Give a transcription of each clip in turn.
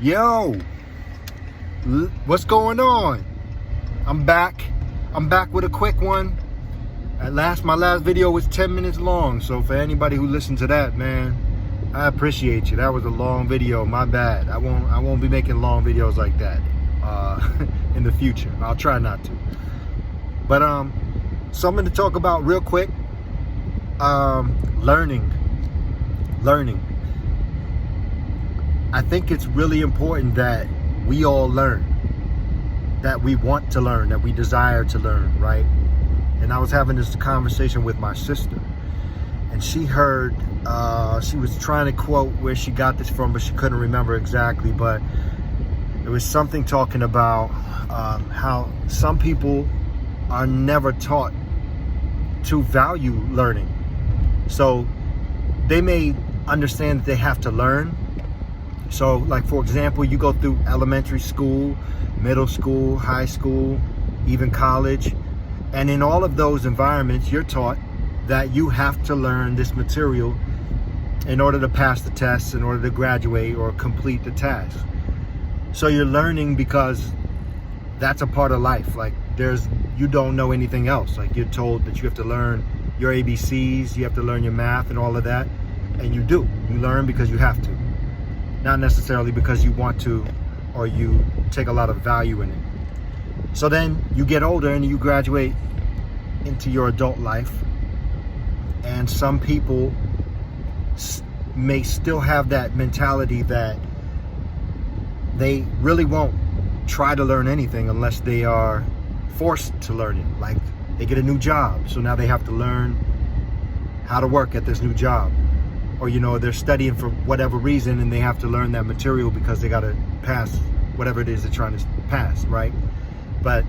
Yo, what's going on? I'm back with a quick one. My last video was 10 minutes long, so for anybody who listened to that, man, I appreciate you. That was a long video, my bad. I won't be making long videos like that in the future. I'll try not to. But something to talk about real quick. Learning. I think it's really important that we all learn, that we want to learn, that we desire to learn, right? And I was having this conversation with my sister, and she heard, she was trying to quote where she got this from, but she couldn't remember exactly, but it was something talking about how some people are never taught to value learning. So they may understand that they have to learn. So like, for example, you go through elementary school, middle school, high school, even college. And in all of those environments, you're taught that you have to learn this material in order to pass the tests, in order to graduate or complete the task. So you're learning because that's a part of life. Like you don't know anything else. Like you're told that you have to learn your ABCs, you have to learn your math and all of that. And you do. You learn because you have to. Not necessarily because you want to or you take a lot of value in it. So then you get older and you graduate into your adult life, and some people may still have that mentality that they really won't try to learn anything unless they are forced to learn it. Like they get a new job, so now they have to learn how to work at this new job. Or, they're studying for whatever reason and they have to learn that material because they got to pass whatever it is they're trying to pass, right? But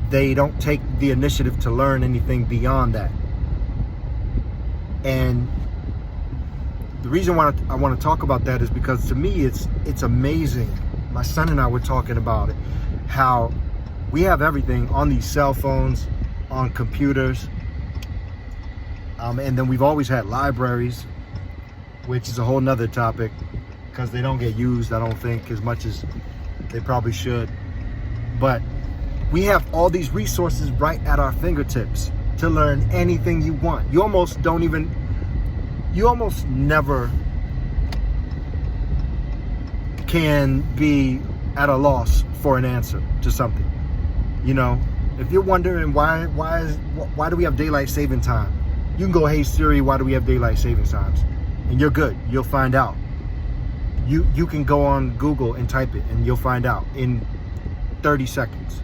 they don't take the initiative to learn anything beyond that. And the reason why I want to talk about that is because to me, it's amazing. My son and I were talking about it, how we have everything on these cell phones, on computers. And then we've always had libraries, which is a whole nother topic because they don't get used, I don't think, as much as they probably should. But we have all these resources right at our fingertips to learn anything you want. You almost never can be at a loss for an answer to something. If you're wondering why do we have daylight saving time, you can go, "Hey Siri, why do we have daylight saving times?" And you're good. You'll find out. You can go on Google and type it and you'll find out in 30 seconds.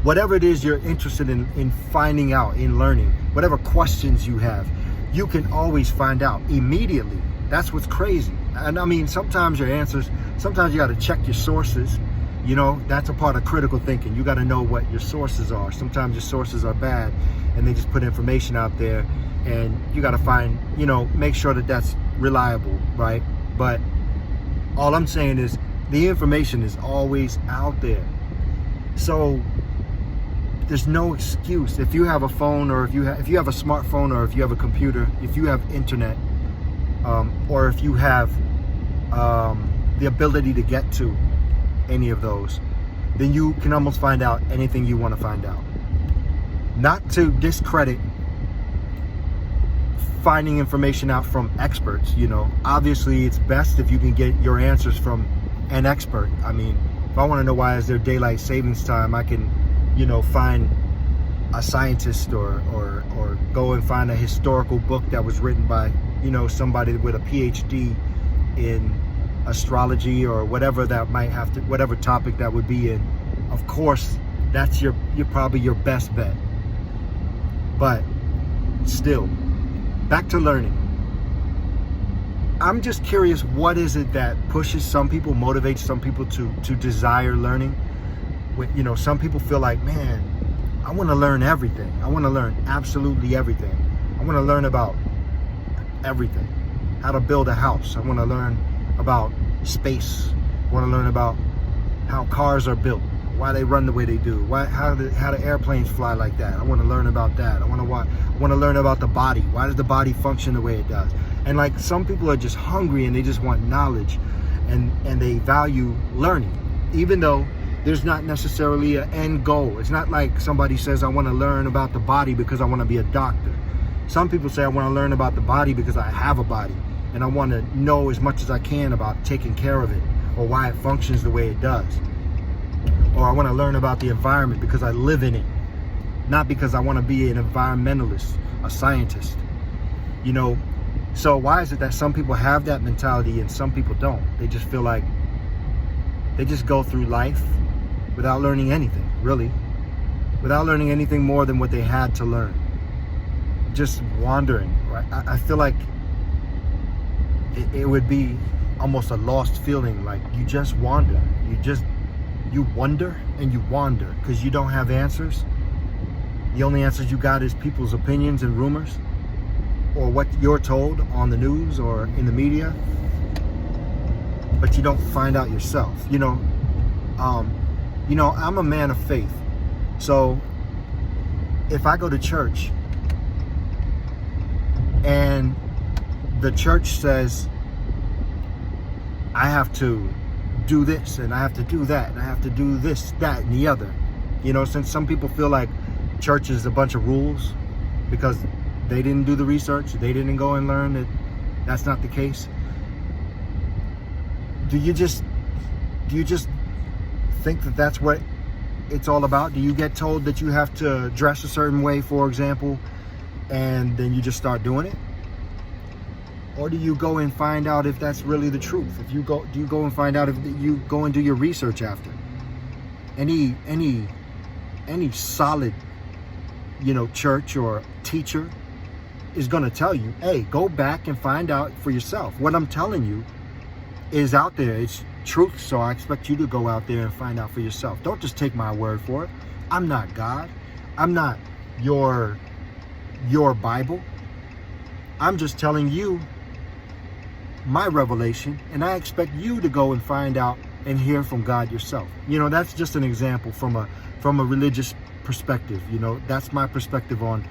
Whatever it is you're interested in finding out, in learning, whatever questions you have, you can always find out immediately. That's what's crazy. And I mean, sometimes your answers, sometimes you got to check your sources. That's a part of critical thinking. You got to know what your sources are. Sometimes your sources are bad and they just put information out there. And you got to find, make sure that that's reliable, right? But all I'm saying is the information is always out there. So there's no excuse. If you have a phone, or if you have a smartphone, or if you have a computer, if you have internet, or if you have the ability to get to any of those, then you can almost find out anything you want to find out. Not to discredit finding information out from experts. Obviously it's best if you can get your answers from an expert. I mean, if I want to know why is there daylight savings time, I can find a scientist or go and find a historical book that was written by somebody with a PhD in astrology or whatever that might have to, whatever topic that would be in. Of course, that's you're probably your best bet. But still, back to learning. I'm just curious, what is it that pushes some people, motivates some people to desire learning? Some people feel like, man, I want to learn everything. I want to learn absolutely everything. I want to learn about everything. How to build a house. I want to learn about space. I want to learn about how cars are built, why they run the way they do, how do airplanes fly like that. I want to learn about that. I want to learn about the body. Why does the body function the way it does? And like, some people are just hungry and they just want knowledge. and they value learning, even though there's not necessarily an end goal. It's not like somebody says, I want to learn about the body because I want to be a doctor. Some people say, I want to learn about the body because I have a body, and I want to know as much as I can about taking care of it, or why it functions the way it does. Or I want to learn about the environment because I live in it, not because I want to be an environmentalist, a scientist. You know, so why is it that some people have that mentality and some people don't? They just feel like they just go through life without learning anything, really. Without learning anything more than what they had to learn. Just wandering, right? I feel like it would be almost a lost feeling, like you just wander. You wonder and you wander because you don't have answers. The only answers you got is people's opinions and rumors, or what you're told on the news or in the media, but you don't find out yourself. You know, I'm a man of faith. So if I go to church and the church says I have to do this and I have to do that and I have to do this, that, and the other, you know, since some people feel like church is a bunch of rules because they didn't do the research, they didn't go and learn that that's not the case. Do you just think that that's what it's all about? Do you get told that you have to dress a certain way, for example, and then you just start doing it? Or do you go and find out if that's really the truth? Do you go and find out if you go and do your research after? Any solid, you know, church or teacher is going to tell you, hey, go back and find out for yourself. What I'm telling you is out there. It's truth. So I expect you to go out there and find out for yourself. Don't just take my word for it. I'm not God. I'm not your Bible. I'm just telling you my revelation, and I expect you to go and find out and hear from God yourself. You know, that's just an example from a religious perspective. You know, that's my perspective on,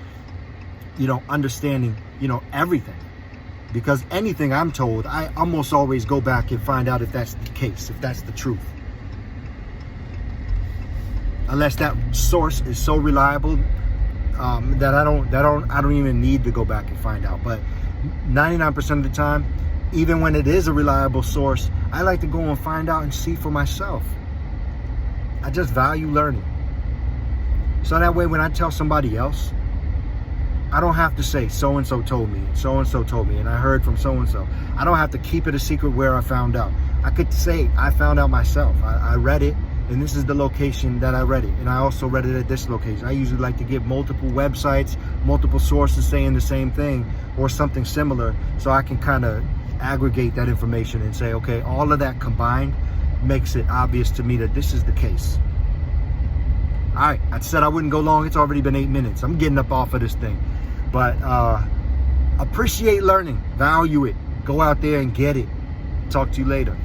you know, understanding, you know, everything. Because anything I'm told, I almost always go back and find out if that's the case, if that's the truth. Unless that source is so reliable that I don't even need to go back and find out. But 99% of the time, even when it is a reliable source, I like to go and find out and see for myself. I just value learning. So that way when I tell somebody else, I don't have to say so-and-so told me, so-and-so told me, and I heard from so-and-so. I don't have to keep it a secret where I found out. I could say I found out myself. I read it, and this is the location that I read it. And I also read it at this location. I usually like to give multiple websites, multiple sources saying the same thing or something similar, so I can kind of aggregate that information and say, okay, all of that combined makes it obvious to me that this is the case. All right, I said I wouldn't go long. It's already been 8 minutes. I'm getting up off of this thing. But appreciate learning, value it, go out there and get it. Talk to you later.